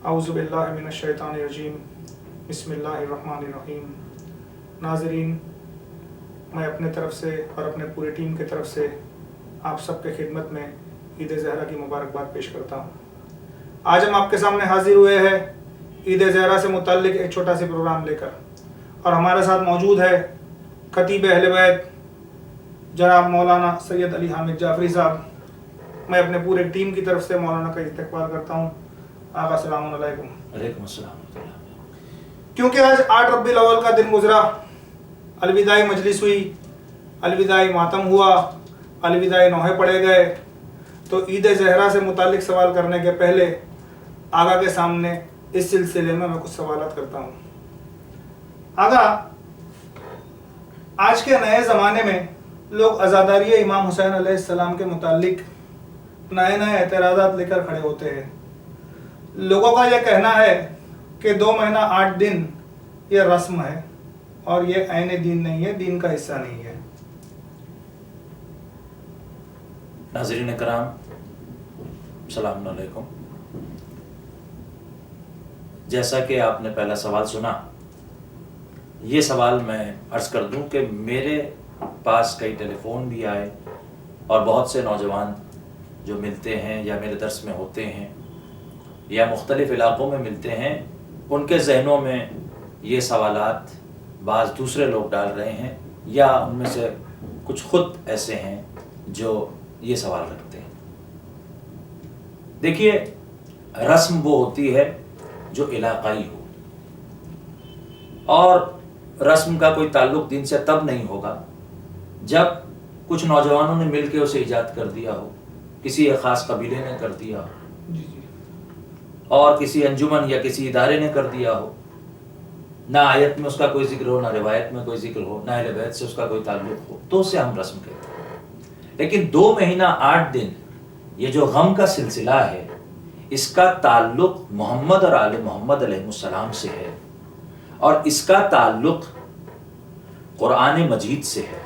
اعوذ باللہ من الشیطان الرجیم بسم اللہ الرحمن الرحیم۔ ناظرین، میں اپنے طرف سے اور اپنے پوری ٹیم کی طرف سے آپ سب کے خدمت میں عید زہرہ کی مبارکباد پیش کرتا ہوں۔ آج ہم آپ کے سامنے حاضر ہوئے ہیں عید زہرہ سے متعلق ایک چھوٹا سی پروگرام لے کر، اور ہمارے ساتھ موجود ہے خطیب اہل بیت جناب مولانا سید علی حامد جعفری صاحب۔ میں اپنے پورے ٹیم کی طرف سے مولانا کا استقبال کرتا ہوں۔ آقا السلام علیکم۔ وعلیکم السلام۔ کیونکہ آج 8 ربیع الاول کا دن گزرا، الوداعی مجلس ہوئی، الوداعی ماتم ہوا، الوداعی نوحے پڑھے گئے، تو عید زہرہ سے متعلق سوال کرنے کے پہلے آقا کے سامنے اس سلسلے میں کچھ سوالات کرتا ہوں۔ آقا، آج کے نئے زمانے میں لوگ عزاداری امام حسین علیہ السلام کے متعلق نئے اعتراضات لے کر کھڑے ہوتے ہیں۔ لوگوں کا یہ کہنا ہے کہ 2 مہینہ 8 دن یہ رسم ہے اور یہ عین دین نہیں ہے، دین کا حصہ نہیں ہے۔ ناظرین کرام، السلام علیکم۔ جیسا کہ آپ نے پہلا سوال سنا، یہ سوال میں عرض کر دوں کہ میرے پاس کئی ٹیلی فون بھی آئے اور بہت سے نوجوان جو ملتے ہیں یا میرے درس میں ہوتے ہیں یا مختلف علاقوں میں ملتے ہیں، ان کے ذہنوں میں یہ سوالات بعض دوسرے لوگ ڈال رہے ہیں، یا ان میں سے کچھ خود ایسے ہیں جو یہ سوال رکھتے ہیں۔ دیکھیے، رسم وہ ہوتی ہے جو علاقائی ہو، اور رسم کا کوئی تعلق دین سے تب نہیں ہوگا جب کچھ نوجوانوں نے مل کے اسے ایجاد کر دیا ہو، کسی ایک خاص قبیلے نے کر دیا ہو، اور کسی انجمن یا کسی ادارے نے کر دیا ہو۔ نہ آیت میں اس کا کوئی ذکر ہو، نہ روایت میں کوئی ذکر ہو، نہ اہل بیت سے اس کا کوئی تعلق ہو، تو اسے ہم رسم کہتے ہیں۔ لیکن 2 مہینہ 8 دن یہ جو غم کا سلسلہ ہے، اس کا تعلق محمد اور آل محمد علیہ السلام سے ہے، اور اس کا تعلق قرآن مجید سے ہے۔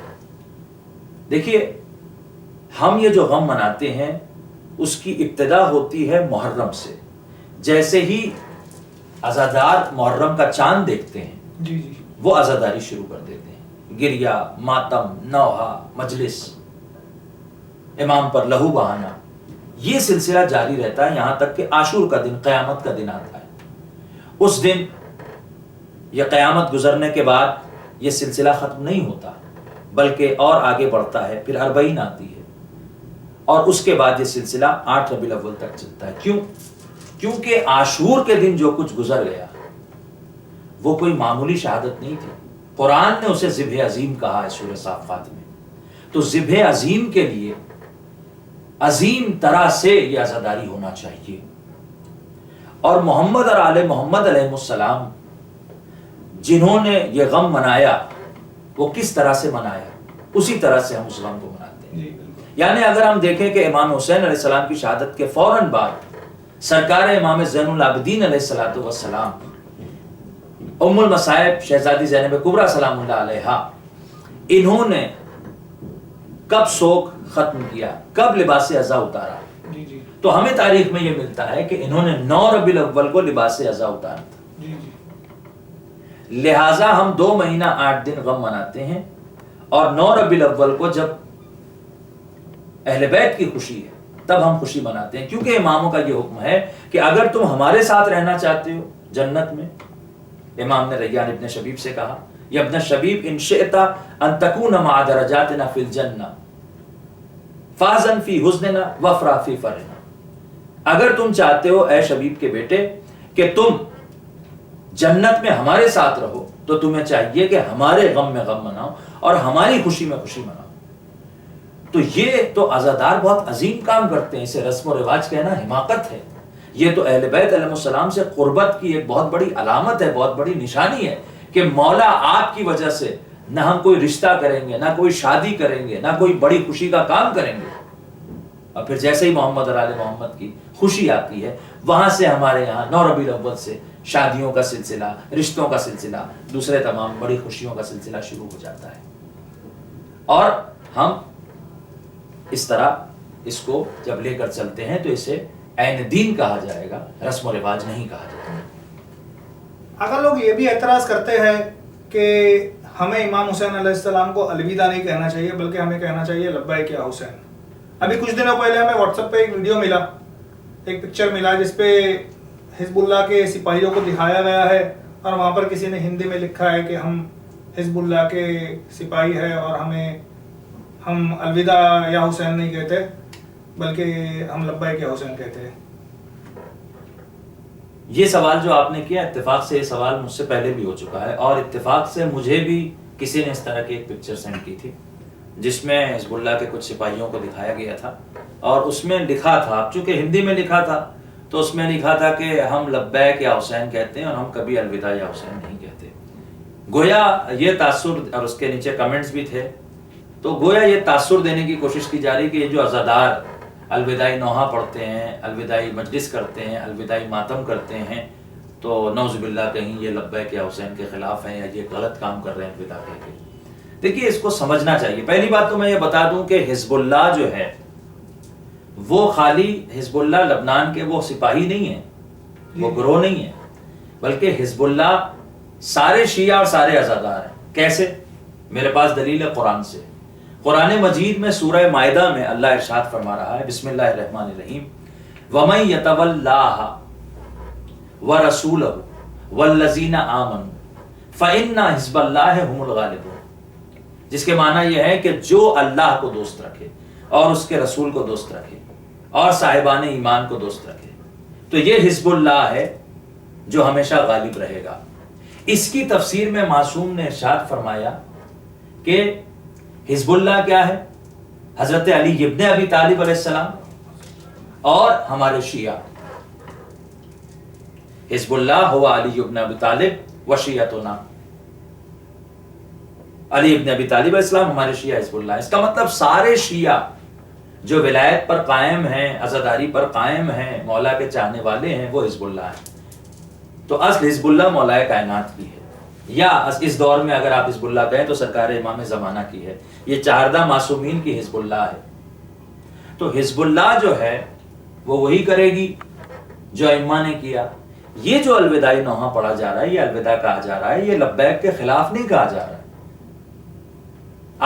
دیکھیے، ہم یہ جو غم مناتے ہیں اس کی ابتدا ہوتی ہے محرم سے۔ جیسے ہی عزادار محرم کا چاند دیکھتے ہیں، وہ عزاداری شروع کر دیتے ہیں، گریہ، ماتم، نوحہ، مجلس، امام پر لہو بہانا، یہ سلسلہ جاری رہتا ہے یہاں تک کہ عاشور کا دن، قیامت کا دن آتا ہے۔ اس دن یہ قیامت گزرنے کے بعد یہ سلسلہ ختم نہیں ہوتا، بلکہ اور آگے بڑھتا ہے، پھر اربعین آتی ہے، اور اس کے بعد یہ سلسلہ 8 ربیع الاول تک چلتا ہے۔ کیوں؟ کیونکہ عاشور کے دن جو کچھ گزر گیا وہ کوئی معمولی شہادت نہیں تھی۔ قرآن نے اسے ذبح عظیم کہا ہے سورہ صافات میں، تو ذبح عظیم کے لیے عظیم طرح سے یہ عزاداری ہونا چاہیے۔ اور محمد اور آل محمد علیہ السلام جنہوں نے یہ غم منایا، وہ کس طرح سے منایا، اسی طرح سے ہم اس غم کو مناتے ہیں۔ یعنی اگر ہم دیکھیں کہ امام حسین علیہ السلام کی شہادت کے فوراً بعد سرکار امام زین العابدین علیہ السلام، ام المصائب شہزادی زینب کبریٰ سلام اللہ علیہا، انہوں نے کب سوگ ختم کیا، کب لباس عزا اتارا، تو ہمیں تاریخ میں یہ ملتا ہے کہ انہوں نے 9 ربیع الاول کو لباس عزا اتارا تھا۔ لہٰذا ہم 2 مہینہ 8 دن غم مناتے ہیں، اور 9 ربیع الاول کو جب اہل بیت کی خوشی ہے تب ہم خوشی مناتے ہیں، کیونکہ اماموں کا یہ حکم ہے کہ اگر تم ہمارے ساتھ رہنا چاہتے ہو جنت میں، امام نے ریان ابن شبیب سے کہا، یا ابن شبیب ان شئت ان تکون مع درجاتنا فی الجنہ فاذن فی حزننا وافرح فی فرحنا۔ اگر تم چاہتے ہو اے شبیب کے بیٹے کہ تم جنت میں ہمارے ساتھ رہو، تو تمہیں چاہیے کہ ہمارے غم میں غم مناؤ اور ہماری خوشی میں خوشی مناؤ۔ تو یہ تو عزادار بہت عظیم کام کرتے ہیں، اسے رسم و رواج کہنا حماقت ہے۔ یہ تو اہل بیت علیہ السلام سے قربت کی ایک بہت بڑی علامت ہے، بہت بڑی نشانی ہے کہ مولا آپ کی وجہ سے نہ ہم کوئی رشتہ کریں گے، نہ کوئی شادی کریں گے، نہ کوئی بڑی خوشی کا کام کریں گے، اور پھر جیسے ہی محمد اور آل محمد کی خوشی آتی ہے، وہاں سے ہمارے یہاں 9 ربیع الاول سے شادیوں کا سلسلہ، رشتوں کا سلسلہ، دوسرے تمام بڑی خوشیوں کا سلسلہ شروع ہو جاتا ہے۔ اور ہم اس طرح اس کو جب لے کر چلتے ہیں تو اسے عین دین کہا جائے گا، رسم و رواج نہیں کہا جائے گا۔ اگر لوگ یہ بھی اعتراض کرتے ہیں کہ ہمیں امام حسین علیہ السلام کو الوداع نہیں کہنا چاہیے بلکہ ہمیں کہنا چاہیے لبیک یا حسین۔ ابھی کچھ دنوں پہلے ہمیں واٹس ایپ پہ ایک ویڈیو ملا، ایک پکچر ملا جس پہ حزب اللہ کے سپاہیوں کو دکھایا گیا ہے اور وہاں پر کسی نے ہندی میں لکھا ہے کہ ہم حزب اللہ کے سپاہی ہیں اور ہم الوداع یا حسین نہیں کہتے بلکہ ہم لبیک یا حسین کہتے ہیں۔ یہ سوال جو آپ نے کیا، اتفاق سے یہ سوال مجھ سے پہلے بھی ہو چکا ہے، اور اتفاق سے مجھے بھی کسی نے اس طرح کی ایک پکچر سینڈ کی تھی جس میں حزب اللہ کے کچھ سپاہیوں کو دکھایا گیا تھا، اور اس میں لکھا تھا، چونکہ ہندی میں لکھا تھا تو اس میں لکھا تھا کہ ہم لبیک یا حسین کہتے ہیں اور ہم کبھی الوداع یا حسین نہیں کہتے۔ گویا یہ تاثر، اور اس کے نیچے کمنٹس بھی تھے، تو گویا یہ تاثر دینے کی کوشش کی جا رہی کہ یہ جو عزادار الوداعی نوحہ پڑھتے ہیں، الوداعی مجلس کرتے ہیں، الوداعی ماتم کرتے ہیں، تو نعوذ باللہ کہیں یہ لبیک یا حسین کے خلاف ہیں یا یہ غلط کام کر رہے ہیں الوداع کہہ کے۔ دیکھیے اس کو سمجھنا چاہیے۔ پہلی بات تو میں یہ بتا دوں کہ حزب اللہ جو ہے وہ خالی حزب اللہ لبنان کے وہ سپاہی نہیں ہیں، وہ گروہ نہیں ہیں، بلکہ حزب اللہ سارے شیعہ اور سارے عزادار ہیں۔ کیسے؟ میرے پاس دلیل ہے قرآن سے۔ قرآن مجید میں سورہ مائدہ میں اللہ ارشاد فرما رہا ہے، بسم اللہ الرحمن الرحیم، وَمَن يَتَوَلَّ اللَّهَ وَرَسُولَهُ وَالَّذِينَ آمَنُوا فَإِنَّ حِزْبَ اللَّهِ هُمُ الْغَالِبُونَ، جس کے معنی یہ ہے کہ جو اللہ کو دوست رکھے اور اس کے رسول کو دوست رکھے اور صاحبان ایمان کو دوست رکھے، تو یہ حزب اللہ ہے جو ہمیشہ غالب رہے گا۔ اس کی تفسیر میں معصوم نے ارشاد فرمایا کہ حزب اللہ کیا ہے؟ حضرت علی ابن ابی طالب علیہ السلام اور ہمارے شیعہ۔ حزب اللہ ہوا علی ابن ابی طالب و شیعتنا، علی ابن ابی طالب علیہ السلام ہمارے شیعہ حزب اللہ۔ اس کا مطلب سارے شیعہ جو ولایت پر قائم ہیں، عزاداری پر قائم ہیں، مولا کے چاہنے والے ہیں، وہ حزب اللہ ہیں۔ تو اصل حزب اللہ مولا کائنات کی ہے، یا اس دور میں اگر آپ حزب اللہ کہیں تو سرکار امام زمانہ کی ہے، یہ چاردہ معصومین کی حزب اللہ ہے۔ تو حزب اللہ جو ہے وہ وہی کرے گی جو ائمہ نے کیا۔ یہ جو الوداعی نوحہ پڑھا جا رہا ہے، یہ الوداع کہا جا رہا ہے، یہ لبیک کے خلاف نہیں کہا جا رہا ہے۔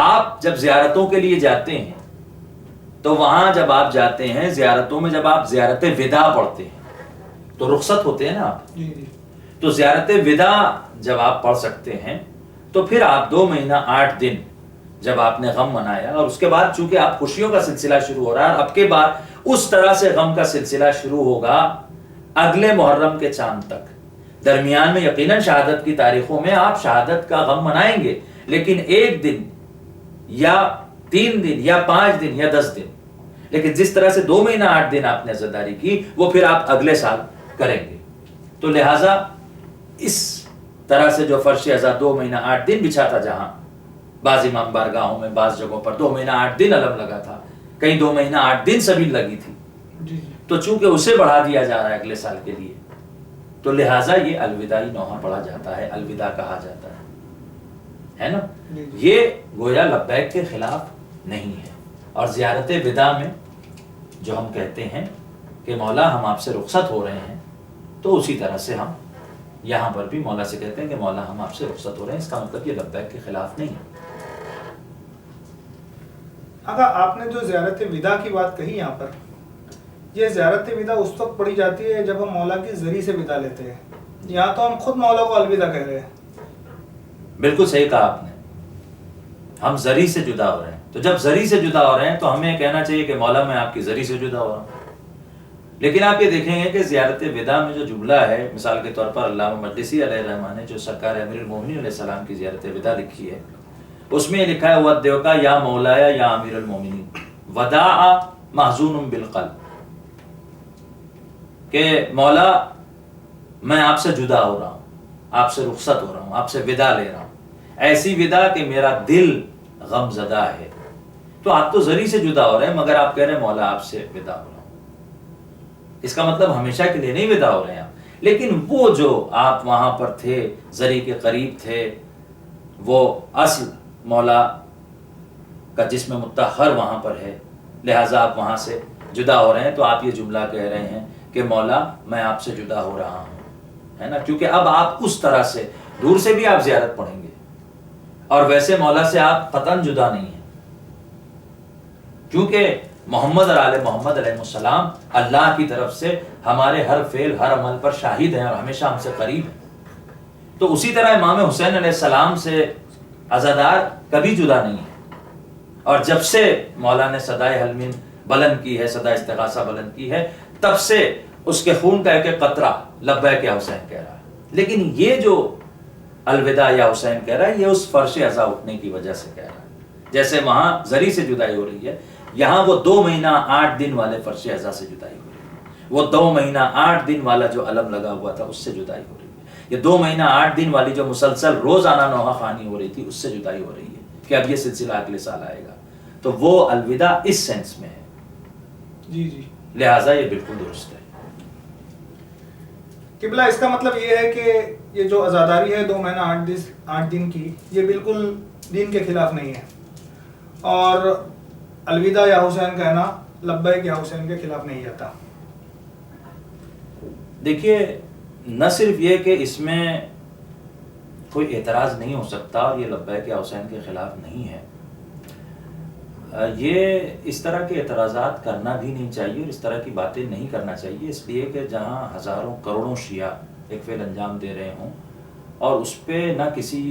آپ جب زیارتوں کے لیے جاتے ہیں تو وہاں جب آپ جاتے ہیں زیارتوں میں، جب آپ زیارت وداع پڑھتے ہیں تو رخصت ہوتے ہیں نا آپ، تو زیارت وداع جب آپ پڑھ سکتے ہیں تو پھر آپ 2 مہینہ 8 دن جب آپ نے غم منایا، اور اس کے بعد چونکہ آپ خوشیوں کا سلسلہ شروع ہو رہا ہے، اب کے بعد اس طرح سے غم کا سلسلہ شروع ہوگا اگلے محرم کے چاند تک۔ درمیان میں یقیناً شہادت کی تاریخوں میں آپ شہادت کا غم منائیں گے، لیکن 1 دن یا 3 دن یا 5 دن یا 10 دن، لیکن جس طرح سے 2 مہینہ 8 دن آپ نے عزاداری کی وہ پھر آپ اگلے سال کریں گے۔ تو لہٰذا اس طرح سے جو فرش عزا 2 مہینہ 8 دن بچھا تھا، جہاں بعض امام بارگاہوں میں بعض جگہوں پر 2 مہینہ 8 دن علم لگا تھا، کہیں 2 مہینہ 8 دن سبیل لگی تھی، تو چونکہ اسے بڑھا دیا جا رہا ہے اگلے سال کے لیے، تو لہٰذا یہ الوداعی نوحہ پڑھا جاتا ہے، الوداع کہا جاتا ہے نا۔ یہ گویا لبیک کے خلاف نہیں ہے۔ اور زیارت وداع میں جو ہم کہتے ہیں کہ مولا ہم آپ سے رخصت ہو رہے ہیں، تو اسی طرح سے ہم یہاں پر بھی مولا سے کہتے ہیں کہ مولا ہم آپ سے رخصت ہو رہے ہیں، اس کا مطلب یہ لبیک کے خلاف نہیں ہے۔ اگر آپ نے جو زیارت وداع کی بات کہی یہاں پر، یہ زیارت وداع اس وقت پڑھی جاتی ہے جب ہم مولا کی ذریعے سے ودا لیتے ہیں، یہاں تو ہم خود مولا کو الوداع کہہ رہے ہیں۔ بالکل صحیح کہا آپ نے، ہم ذریعے سے جدا ہو رہے ہیں، تو جب ذریعے سے جدا ہو رہے ہیں تو ہمیں کہنا چاہیے کہ مولا میں آپ کی ذریعے سے جدا ہو رہا ہوں۔ لیکن آپ یہ دیکھیں گے کہ زیارت وداع میں جو جملہ ہے، مثال کے طور پر علامہ مجلسی علیہ الرحمہ نے جو سرکار امیر المومنین علیہ السلام کی زیارت وداع لکھی ہے، اس میں یہ لکھا ہے وَدَّعُکَ یا مولایا یا امیر المومنین وداع محزون بالقلب، کہ مولا میں آپ سے جدا ہو رہا ہوں، آپ سے رخصت ہو رہا ہوں، آپ سے ودا لے رہا ہوں، ایسی ودا کہ میرا دل غم زدہ ہے۔ تو آپ تو ذریعے سے جدا ہو رہے ہیں، مگر آپ کہہ رہے ہیں مولا آپ سے ودا ہو رہا ہوں۔ اس کا مطلب ہمیشہ کے لیے نہیں ودا ہو رہے ہیں آپ، لیکن وہ جو آپ وہاں پر تھے، ذریعے کے قریب تھے، وہ اصل مولا کا جسم مطہر وہاں پر ہے، لہٰذا آپ وہاں سے جدا ہو رہے ہیں تو آپ یہ جملہ کہہ رہے ہیں کہ مولا میں آپ سے جدا ہو رہا ہوں، ہے نا، کیونکہ اب آپ اس طرح سے دور سے بھی آپ زیارت پڑھیں گے، اور ویسے مولا سے آپ قطعاً جدا نہیں ہیں، کیونکہ محمد اور آل محمد علیہ السلام اللہ کی طرف سے ہمارے ہر فعل ہر عمل پر شاہد ہیں اور ہمیشہ ہم سے قریب ہیں۔ تو اسی طرح امام حسین علیہ السلام سے عزادار کبھی جدا نہیں ہے، اور جب سے مولا نے صدائے حلمین بلند کی ہے، صدائے استغاثہ بلند کی ہے، تب سے اس کے خون کا ایک ایک قطرہ لبیک یا حسین کہہ رہا ہے۔ لیکن یہ جو الوداع یا حسین کہہ رہا ہے، یہ اس فرش عزا اٹھنے کی وجہ سے کہہ رہا ہے۔ جیسے وہاں زری سے جدائی ہو رہی ہے، یہاں وہ 2 مہینہ 8 دن والے فرش عزا سے جدائی ہو رہی ہے، وہ 2 مہینہ 8 دن والا جو علم لگا ہوا تھا اس سے جدائی ہو رہی ہے، یہ 2 مہینہ 8 دن والی جو مسلسل روزانہ نوحہ خوانی ہو رہی تھی اس سے جدائی ہو رہی ہے کہ اب یہ سلسلہ اگلے سال آئے گا۔ تو وہ الوداع اس سینس میں ہے، جی جی، لہٰذا یہ بالکل درست ہے۔ قبلہ اس کا مطلب یہ ہے کہ یہ جو عزاداری ہے 2 مہینہ 8 دن کی، یہ بالکل دین کے خلاف نہیں ہے، اور الوداع یا حسین کہنا لبیک یا حسین کے خلاف نہیں جاتا۔ دیکھیے، نہ صرف یہ کہ اس میں کوئی اعتراض نہیں ہو سکتا اور یہ لبیک یا حسین کے خلاف نہیں ہے، یہ اس طرح کے اعتراضات کرنا بھی نہیں چاہیے اور اس طرح کی باتیں نہیں کرنا چاہیے، اس لیے کہ جہاں ہزاروں کروڑوں شیعہ ایک فعل انجام دے رہے ہوں اور اس پہ نہ کسی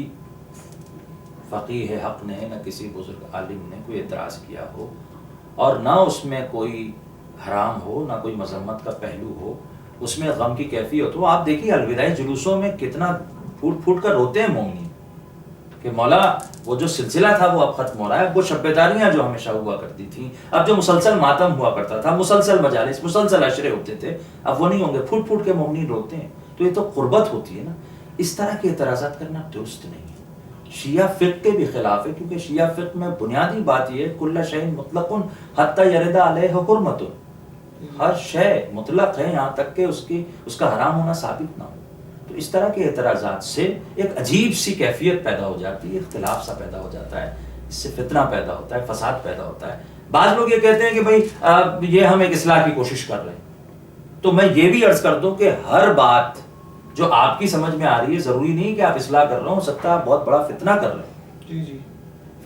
فقیہ حق نے نہ کسی بزرگ عالم نے کوئی اعتراض کیا ہو اور نہ اس میں کوئی حرام ہو نہ کوئی مذمت کا پہلو ہو، اس میں غم کی کیفیت ہو۔ آپ دیکھیے الوداعی جلوسوں میں کتنا پھوٹ پھوٹ کر روتے ہیں مومنین کہ مولا وہ جو سلسلہ تھا وہ اب ختم ہو رہا ہے، وہ شبیداریاں جو ہمیشہ ہوا کرتی تھیں، اب جو مسلسل ماتم ہوا کرتا تھا، مسلسل مجالس، مسلسل عشرے ہوتے تھے، اب وہ نہیں ہوں گے، پھوٹ پھوٹ کے مومنین روتے ہیں۔ تو یہ تو قربت ہوتی ہے نا، اس طرح کے اعتراضات کرنا درست نہیں ہے، شیعہ فقہ کے بھی خلاف ہے، کیونکہ شیعہ فقہ میں بنیادی بات یہ ہے کل شیء مطلق حتی یرد علیہ حرمت، ہر شے مطلق ہے یہاں تک کہ اس کا حرام ہونا ثابت نہ ہو۔ تو اس طرح کے اعتراضات سے ایک عجیب سی کیفیت پیدا ہو جاتی ہے، اختلاف سا پیدا ہو جاتا ہے، اس سے فتنہ پیدا ہوتا ہے، فساد پیدا ہوتا ہے۔ بعض لوگ یہ کہتے ہیں کہ بھائی یہ ہم ایک اصلاح کی کوشش کر رہے ہیں، تو میں یہ بھی عرض کر دوں کہ ہر بات جو آپ کی سمجھ میں آ رہی ہے ضروری نہیں کہ آپ اصلاح کر رہے ہو سکتا ہے آپ بہت بڑا فتنہ کر رہے ہیں۔ جی جی،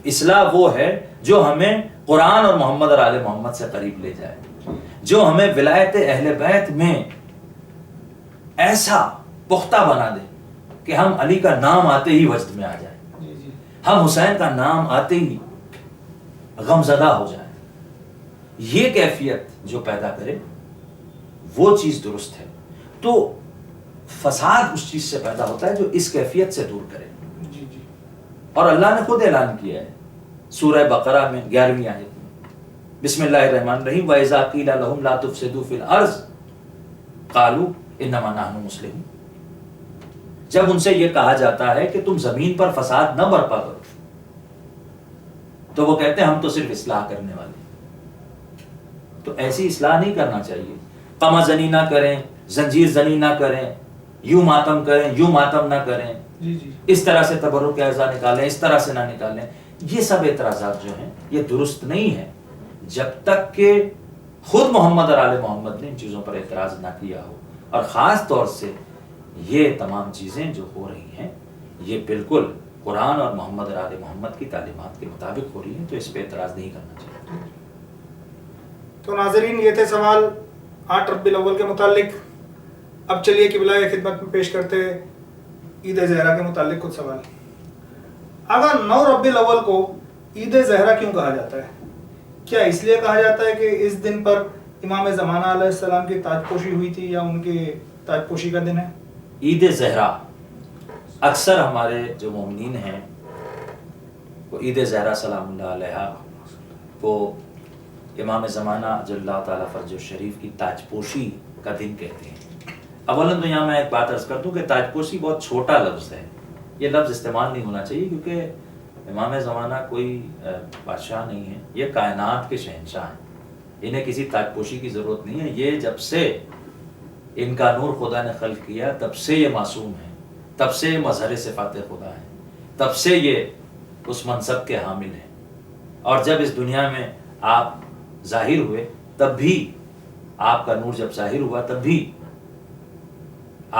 اصلاح وہ ہے جو ہمیں قرآن اور محمد اور آل محمد سے قریب لے جائے، جو ہمیں ولایت اہل بیت میں ایسا پختہ بنا دے کہ ہم علی کا نام آتے ہی وجد میں آ جائیں، جی جی، ہم حسین کا نام آتے ہی غمزدہ ہو جائیں۔ یہ کیفیت جو پیدا کرے وہ چیز درست ہے۔ تو فساد اس چیز سے پیدا ہوتا ہے جو اس کیفیت سے دور کرے، جی جی، اور اللہ نے خود اعلان کیا ہے سورہ بقرہ میں 11ویں آیت میں، بسم اللہ الرحمن الرحیم وَإِذَا قِيلَ لَهُمْ لَا تُفْسِدُوا فِي الْأَرْضِ قَالُوا إِنَّمَا نَحْنُ مُصْلِحُونَ۔ جب ان سے یہ کہا جاتا ہے کہ تم زمین پر فساد نہ برپا کرو تو وہ کہتے ہیں ہم تو صرف اصلاح کرنے والے ہیں۔ تو ایسی اصلاح نہیں کرنا چاہیے، قمع زنی نہ کریں، زنجیر زنی نہ کریں، یوں ماتم کریں یوں ماتم نہ کریں، جی جی، اس طرح سے تبرک اعزا نکالیں، اس طرح سے نہ نکالیں۔ یہ سب اعتراضات جو ہیں یہ درست نہیں ہے جب تک کہ خود محمد اور آل محمد نے ان چیزوں پر اعتراض نہ کیا ہو، اور خاص طور سے یہ تمام چیزیں جو ہو رہی ہیں یہ بالکل قرآن اور محمد اور آل محمد کی تعلیمات کے مطابق ہو رہی ہیں، تو اس پہ اعتراض نہیں کرنا چاہیے۔ تو ناظرین یہ تھے سوال 8 ربیع الاول کے متعلق۔ اب چلیے قبلہ خدمت میں پیش کرتے عید زہرا کے متعلق کچھ سوال۔ اگر 9 ربیع الاول کو عید زہرا کیوں کہا جاتا ہے؟ کیا اس لیے کہا جاتا ہے کہ اس دن پر امام زمانہ علیہ السلام کی تاج پوشی ہوئی تھی یا ان کے تاج پوشی کا دن ہے؟ عید زہرا اکثر ہمارے جو مومنین ہیں وہ عید زہرا سلام اللہ علیہا کو امام زمانہ جل اللہ تعالیٰ فرج الشریف کی تاج پوشی کا دن کہتے ہیں۔ اولاً تو یہاں میں ایک بات عرض کر دوں کہ تاج پوشی بہت چھوٹا لفظ ہے، یہ لفظ استعمال نہیں ہونا چاہیے، کیونکہ امام زمانہ کوئی بادشاہ نہیں ہے، یہ کائنات کے شہنشاہ ہیں، انہیں کسی تاج پوشی کی ضرورت نہیں ہے۔ یہ جب سے ان کا نور خدا نے خلق کیا تب سے یہ معصوم ہیں، تب سے یہ مظہر صفات خدا ہیں، تب سے یہ اس منصب کے حامل ہیں، اور جب اس دنیا میں آپ ظاہر ہوئے تب بھی آپ کا نور جب ظاہر ہوا تب بھی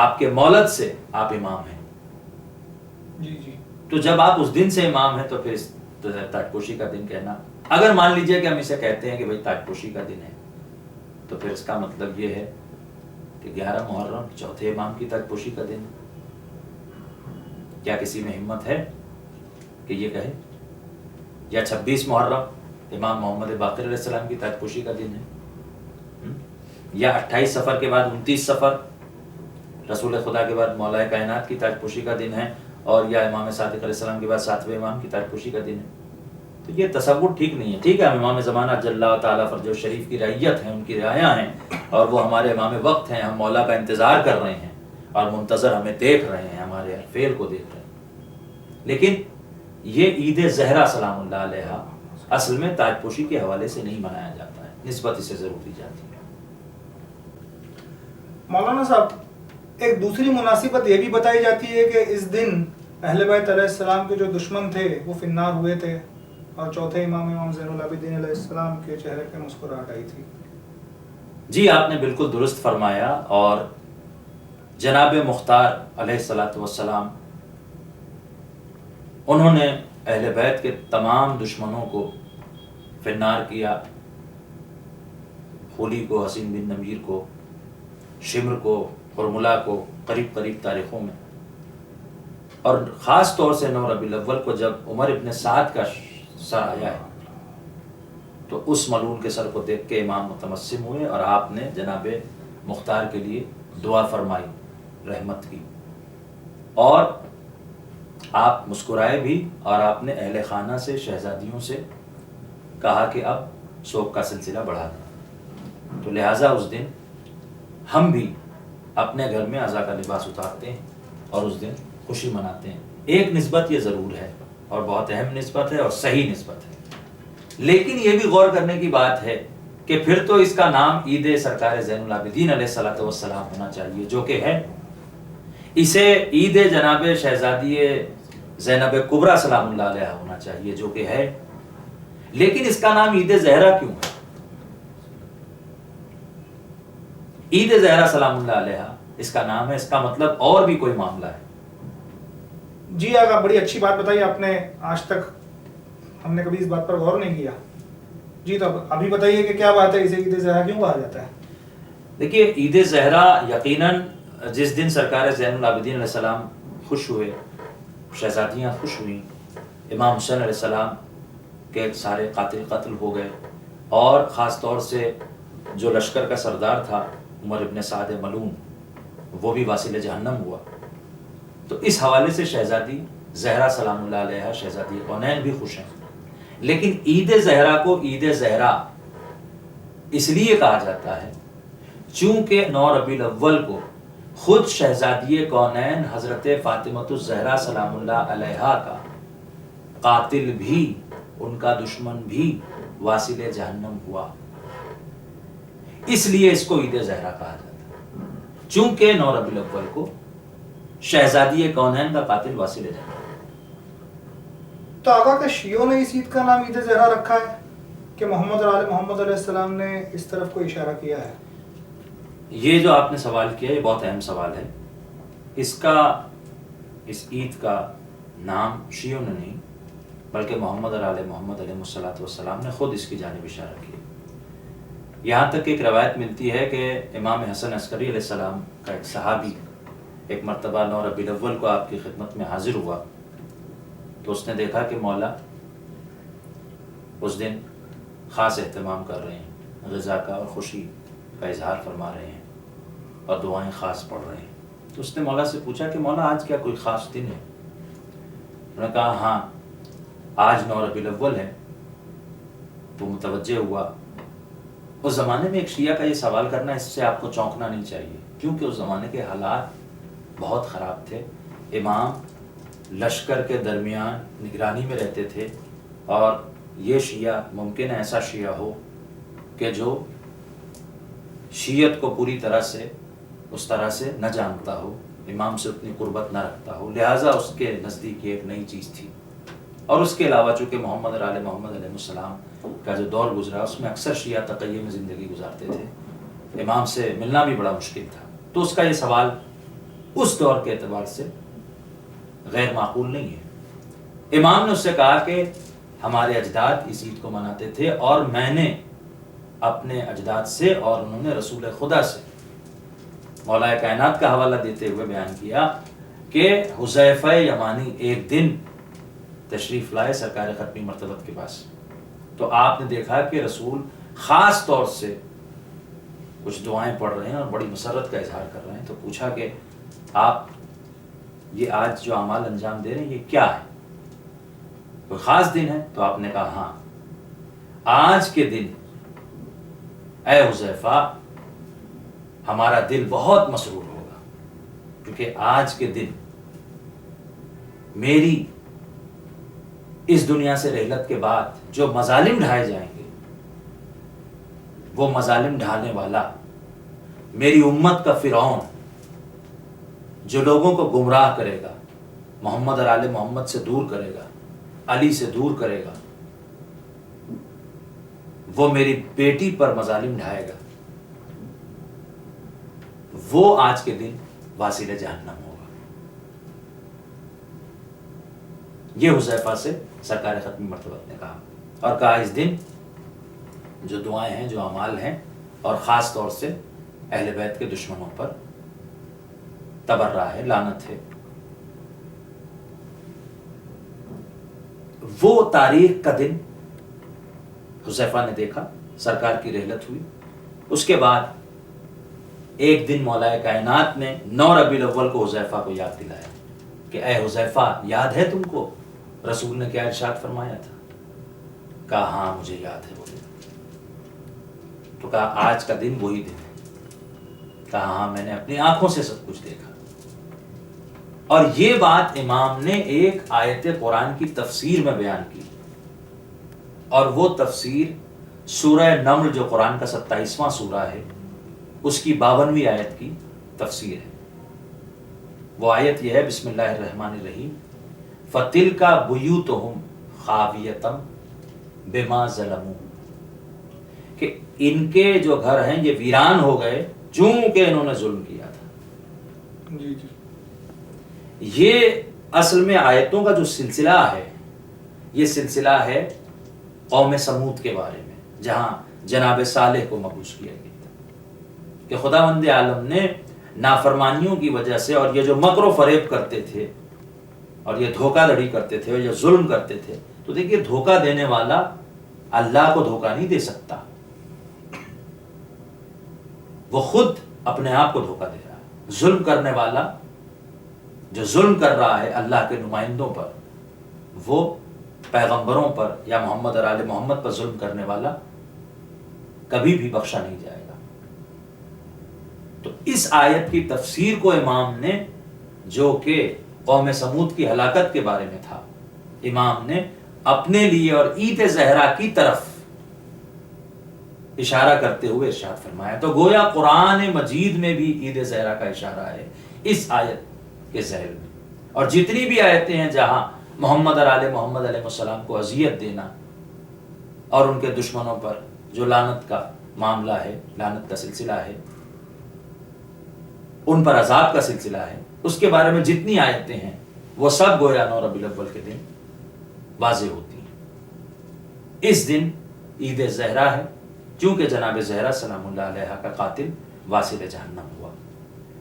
آپ کے مولد سے آپ امام ہیں. جی جی. تو جب آپ اس دن سے امام ہیں تو پھر تاج پوشی کا دن کہنا، اگر مان لیجئے کہ ہم اسے کہتے ہیں کہ بھئی تاج پوشی کا دن ہے، تو پھر اس کا مطلب یہ ہے کہ 11 محرم چوتھے امام کی تاج پوشی کا دن ہے. کیا کسی میں ہمت ہے کہ یہ کہے؟ یا 26 محرم امام محمد باقر علیہ السلام کی تاج پوشی کا دن ہے، یا 28 صفر کے بعد 29 صفر رسول خدا کے بعد مولا کائنات کی تاج پوشی کا دن ہے، اور یا امام صادق علیہ السلام کے بعد 7ویں امام کی تاج پوشی کا دن ہے. تو یہ تصور ٹھیک نہیں ہے. ٹھیک ہے ہم امام زمانہ جل اللہ تعالیٰ فرج شریف کی رعیت ہیں، ان کی رعایا ہیں، اور وہ ہمارے امام وقت ہیں، ہم مولا کا انتظار کر رہے ہیں اور منتظر ہمیں دیکھ رہے ہیں، ہمارے ہر فعل کو دیکھ رہے ہیں. لیکن یہ عید زہرا سلام اللہ علیہا اصل میں تاج پوشی کے حوالے سے نہیں منایا جاتا ہے، نسبت اسے ضرور دی جاتی ہے. مولانا صاحب ایک دوسری مناسبت یہ بھی بتائی جاتی ہے کہ اس دن اہل بیت علیہ السلام کے جو دشمن تھے وہ فنار ہوئے تھے، اور چوتھے امام زین العابدین علیہ السلام کے چہرے پہ مسکراہٹ آئی تھی. جی آپ نے بالکل درست فرمایا. اور جناب مختار علیہ السلام انہوں نے اہل بیت کے تمام دشمنوں کو فنار کیا. خولی کو، حسین بن نمیر کو، شمر کو، حرملہ کو، قریب قریب تاریخوں میں. اور خاص طور سے 9 ربیع الاول کو جب عمر ابن سعد کا سر آیا ہے تو اس ملعون کے سر کو دیکھ کے امام متمسم ہوئے اور آپ نے جناب مختار کے لیے دعا فرمائی، رحمت کی، اور آپ مسکرائے بھی، اور آپ نے اہل خانہ سے، شہزادیوں سے کہا کہ اب سوگ کا سلسلہ بڑھا دیں. تو لہٰذا اس دن ہم بھی اپنے گھر میں عزا کا لباس اتارتے ہیں اور اس دن خوشی مناتے ہیں. ایک نسبت یہ ضرور ہے اور بہت اہم نسبت ہے اور صحیح نسبت ہے. لیکن یہ بھی غور کرنے کی بات ہے کہ پھر تو اس کا نام عید سرکار زین العابدین علیہ السلام ہونا چاہیے، جو کہ ہے. اسے عید جناب شہزادی زینب کبریٰ سلام اللہ علیہ ہونا چاہیے، جو کہ ہے. لیکن اس کا نام عید زہرا کیوں ہے؟ عید زہرا سلام اللہ علیہ اس کا نام ہے، اس کا مطلب اور بھی کوئی معاملہ ہے. جی آقا بڑی اچھی بات بتائی آپ نے، آج تک ہم نے کبھی اس بات پر غور نہیں کیا. جی تو ابھی بتائیے کہ کیا بات ہے، اسے عید زہرا کیوں کہا جاتا ہے؟ دیکھیے عید زہرا یقیناً جس دن سرکار زین العابدین علیہ السلام خوش ہوئے، شہزادیاں خوش ہوئیں، امام حسین علیہ السلام کے سارے قاتل قتل ہو گئے، اور خاص طور سے جو لشکر کا سردار تھا عمر ابن سعد ملعون وہ بھی واصل جہنم ہوا. تو اس حوالے سے شہزادی زہرا سلام اللہ علیہ، شہزادی کونین بھی خوش ہیں. لیکن عید زہرا کو عید زہرا اس لیے کہا جاتا ہے چونکہ 9 ربیع الاول کو خود شہزادی کونین حضرت فاطمۃ الزہرا سلام اللہ علیہا کا قاتل بھی، ان کا دشمن بھی واصل جہنم ہوا. اس لیے اس کو عید زہرا کہا جاتا ہے، چونکہ 9 ربیع الاول کو شہزادی کونین کا قاتل واصل جہنم. تو آقا کہ شیعوں نے اس عید کا نام عید زہرا رکھا ہے کہ محمد اور آل محمد علیہ السلام نے اس طرف کو اشارہ کیا ہے؟ یہ جو آپ نے سوال کیا یہ بہت اہم سوال ہے. اس عید کا نام شیعوں نے نہیں بلکہ محمد اور آل محمد علیہ السلام نے خود اس کی جانب اشارہ کیا. یہاں تک ایک روایت ملتی ہے کہ امام حسن عسکری علیہ السلام کا ایک صحابی ایک مرتبہ 9 ربیع الاول کو آپ کی خدمت میں حاضر ہوا تو اس نے دیکھا کہ مولا اس دن خاص اہتمام کر رہے ہیں، غذا کا اور خوشی کا اظہار فرما رہے ہیں اور دعائیں خاص پڑھ رہے ہیں. تو اس نے مولا سے پوچھا کہ مولا آج کیا کوئی خاص دن ہے؟ انہوں نے کہا ہاں آج 9 ربیع الاول ہے. وہ متوجہ ہوا. اس زمانے میں ایک شیعہ کا یہ سوال کرنا، اس سے آپ کو چونکنا نہیں چاہیے، کیونکہ اس زمانے کے حالات بہت خراب تھے. امام لشکر کے درمیان نگرانی میں رہتے تھے، اور یہ شیعہ ممکن ہے ایسا شیعہ ہو کہ جو شیعت کو پوری طرح سے اس طرح سے نہ جانتا ہو، امام سے اتنی قربت نہ رکھتا ہو، لہٰذا اس کے نزدیک یہ ایک نئی چیز تھی. اور اس کے علاوہ چونکہ محمد اور آل محمد علیہ السلام کا جو دور گزرا اس میں اکثر شیعہ تقیہ میں زندگی گزارتے تھے، امام سے ملنا بھی بڑا مشکل تھا، تو اس کا یہ سوال اس دور کے اعتبار سے غیر معقول نہیں ہے۔ امام نے اس سے کہا کہ ہمارے اجداد اس عید کو مناتے تھے اور میں نے اپنے اجداد سے اور انہوں نے رسول خدا سے مولا کائنات کا حوالہ دیتے ہوئے بیان کیا کہ حذیفہ یمانی ایک دن تشریف لائے سرکار ختمی مرتبت کے پاس، تو آپ نے دیکھا کہ رسول خاص طور سے کچھ دعائیں پڑھ رہے ہیں اور بڑی مسرت کا اظہار کر رہے ہیں، تو پوچھا کہ آپ یہ آج جو اعمال انجام دے رہے ہیں یہ کیا ہے، کوئی خاص دن ہے؟ تو آپ نے کہا ہاں، آج کے دن اے حذیفہ ہمارا دل بہت مسرور ہوگا، کیونکہ آج کے دن میری اس دنیا سے رحلت کے بعد جو مظالم ڈھائے جائیں گے، وہ مظالم ڈھانے والا میری امت کا فرعون جو لوگوں کو گمراہ کرے گا، محمد اور آل محمد سے دور کرے گا، علی سے دور کرے گا، وہ میری بیٹی پر مظالم ڈھائے گا، وہ آج کے دن واصل جہنم ہوگا۔ یہ حذیفہ سے سرکار ختمی مرتبت نے کہا، اور کہا اس دن جو دعائیں ہیں، جو اعمال ہیں، اور خاص طور سے اہل بیت کے دشمنوں پر تبرہ ہے، لعنت ہے، وہ تاریخ کا دن حذیفہ نے دیکھا، سرکار کی رحلت ہوئی، اس کے بعد ایک دن مولا کائنات نے 9 ربیع الاول کو حذیفہ کو یاد دلایا کہ اے حذیفہ یاد ہے تم کو رسول نے کیا ارشاد فرمایا تھا؟ کہا ہاں مجھے یاد ہے وہ دن۔ تو کہا آج کا دن وہی دن ہے۔ کہا ہاں میں نے اپنی آنکھوں سے سب کچھ دیکھا۔ اور یہ بات امام نے ایک آیت قرآن کی تفسیر میں بیان کی، اور وہ تفسیر سورہ نمل جو قرآن کا 27واں سورہ ہے اس کی 52ویں آیت کی تفسیر ہے۔ وہ آیت یہ ہے، بسم اللہ الرحمن الرحیم، فَتِلْكَ بُيُوتُهُمْ خَاوِيَةً بِمَا ظَلَمُوا، کہ ان کے جو گھر ہیں یہ ویران ہو گئے چونکہ انہوں نے ظلم کیا تھا۔ جی جی، یہ اصل میں آیتوں کا جو سلسلہ ہے، یہ سلسلہ ہے قوم سمود کے بارے میں، جہاں جناب صالح کو مبعوث کیا گیا تھا کہ خداوند عالم نے نافرمانیوں کی وجہ سے، اور یہ جو مکر و فریب کرتے تھے اور یہ دھوکہ دھڑی کرتے تھے اور یہ ظلم کرتے تھے، تو دیکھیے دھوکہ دینے والا اللہ کو دھوکہ نہیں دے سکتا، وہ خود اپنے آپ کو دھوکہ دے رہا ہے۔ ظلم کرنے والا جو ظلم کر رہا ہے اللہ کے نمائندوں پر، وہ پیغمبروں پر یا محمد اور آل محمد پر ظلم کرنے والا کبھی بھی بخشا نہیں جائے گا۔ تو اس آیت کی تفسیر کو امام نے، جو کہ قوم سمود کی ہلاکت کے بارے میں تھا، امام نے اپنے لیے اور عید زہرا کی طرف اشارہ کرتے ہوئے ارشاد فرمایا۔ تو گویا قرآن مجید میں بھی عید زہرا کا اشارہ ہے اس آیت کے ذیل میں، اور جتنی بھی آیتیں ہیں جہاں محمد اور آل محمد علیہ السلام کو اذیت دینا اور ان کے دشمنوں پر جو لعنت کا معاملہ ہے، لعنت کا سلسلہ ہے، ان پر عذاب کا سلسلہ ہے، اس کے بارے میں جتنی آیتیں ہیں وہ سب گویا 9 ربیع الاول کے دن واضح ہوتی ہیں۔ اس دن عید زہرا ہے، چونکہ جناب زہرا سلام اللہ علیہ کا قاتل واصل جہنم ہوا،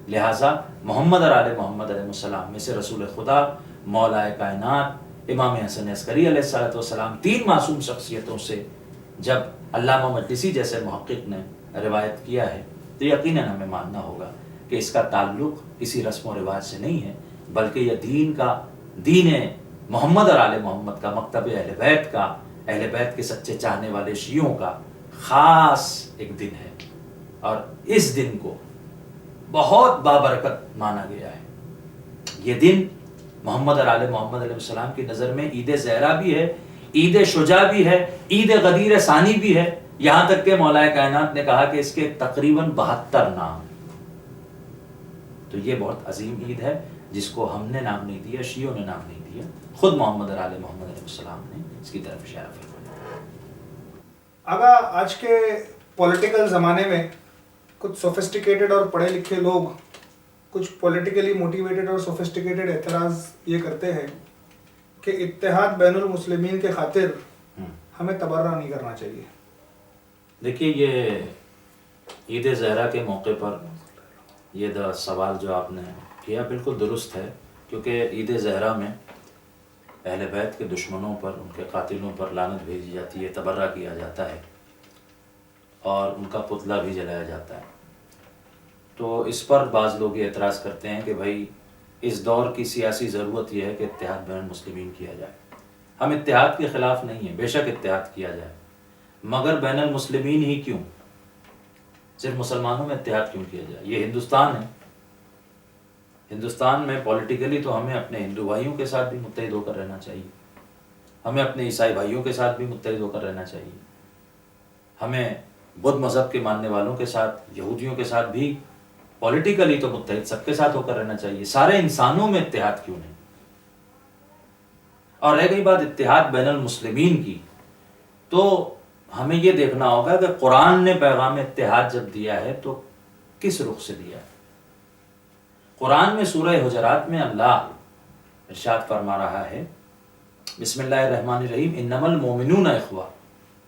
لہٰذا محمد اور آل محمد علیہ السلام میں سے رسول خدا، مولا کائنات، امام حسن عسکری علیہ السلام، 3 معصوم شخصیتوں سے جب علامہ مجلسی جیسے محقق نے روایت کیا ہے، تو یقیناً ہمیں ماننا ہوگا کہ اس کا تعلق کسی رسم و رواج سے نہیں ہے، بلکہ یہ دین محمد اور آل محمد کا، مکتب اہل بیت کا، اہل بیت کے سچے چاہنے والے شیعوں کا خاص ایک دن ہے، اور اس دن کو بہت بابرکت مانا گیا ہے۔ یہ دن محمد اور آل محمد علیہ السلام کی نظر میں عید زہرا بھی ہے، عید شجاع بھی ہے، عید غدیر ثانی بھی ہے، یہاں تک کہ مولا کائنات نے کہا کہ اس کے تقریباً 72 نام۔ تو یہ بہت عظیم عید ہے جس کو ہم نے نام نہیں دیا، شیعوں نے نام نہیں دیا، خود محمد اور آل محمد علیہ السلام نے اس کی طرف اشارہ فرمایا۔ آگا آج کے پولیٹیکل زمانے میں کچھ سوفسٹیکیٹڈ اور پڑھے لکھے لوگ کچھ پولیٹیکلی موٹیویٹڈ اور سوفسٹیکیٹڈ اعتراض یہ کرتے ہیں کہ اتحاد بین المسلمین کے خاطر ہمیں تبرہ نہیں کرنا چاہیے۔ دیکھیے، یہ عید زہرا کے موقع پر یہ سوال جو آپ نے کیا بالکل درست ہے، کیونکہ عید زہرا میں اہل بیت کے دشمنوں پر، ان کے قاتلوں پر لعنت بھیجی جاتی ہے، تبرہ کیا جاتا ہے اور ان کا پتلا بھی جلایا جاتا ہے۔ تو اس پر بعض لوگ یہ اعتراض کرتے ہیں کہ بھائی اس دور کی سیاسی ضرورت یہ ہے کہ اتحاد بین المسلمین کیا جائے۔ ہم اتحاد کے خلاف نہیں ہیں، بے شک اتحاد کیا جائے، مگر بین المسلمین ہی کیوں؟ صرف مسلمانوں میں اتحاد کیوں کیا جائے؟ یہ ہندوستان ہے، ہندوستان میں پولیٹیکلی تو ہمیں اپنے ہندو بھائیوں کے ساتھ بھی متحد ہو کر رہنا چاہیے، ہمیں اپنے عیسائی بھائیوں کے ساتھ بھی متحد ہو کر رہنا چاہیے، ہمیں بدھ مذہب کے ماننے والوں کے ساتھ، یہودیوں کے ساتھ بھی پولیٹیکلی تو متحد سب کے ساتھ ہو کر رہنا چاہیے۔ سارے انسانوں میں اتحاد کیوں نہیں؟ اور رہ گئی بات اتحاد بین المسلمین کی، تو ہمیں یہ دیکھنا ہوگا کہ قرآن نے پیغام اتحاد جب دیا ہے تو کس رخ سے دیا ہے۔ قرآن میں سورہ حجرات میں اللہ ارشاد فرما رہا ہے، بسم اللہ الرحمن الرحیم، انما المومنون اخوہ،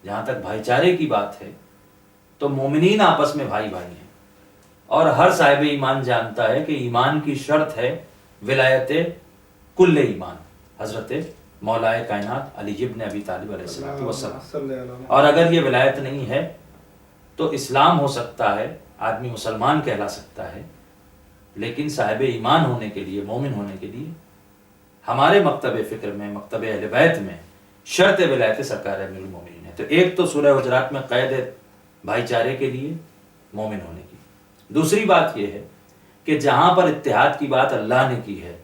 جہاں تک بھائی چارے کی بات ہے تو مومنین آپس میں بھائی بھائی ہیں، اور ہر صاحب ایمان جانتا ہے کہ ایمان کی شرط ہے ولایت کل ایمان، حضرت مولائے کائنات علی ابن ابی طالب علیہ السلام۔ اور اگر یہ ولایت نہیں ہے تو اسلام ہو سکتا ہے، آدمی مسلمان کہلا سکتا ہے، لیکن صاحب ایمان ہونے کے لیے، مومن ہونے کے لیے ہمارے مکتب فکر میں، مکتب اہل بیت میں شرط ولایت سرکار امیر المومنین ہے۔ تو ایک تو سورہ حجرات میں قید ہے بھائی چارے کے لیے، مومن ہونے کی۔ دوسری بات یہ ہے کہ جہاں پر اتحاد کی بات اللہ نے کی ہے،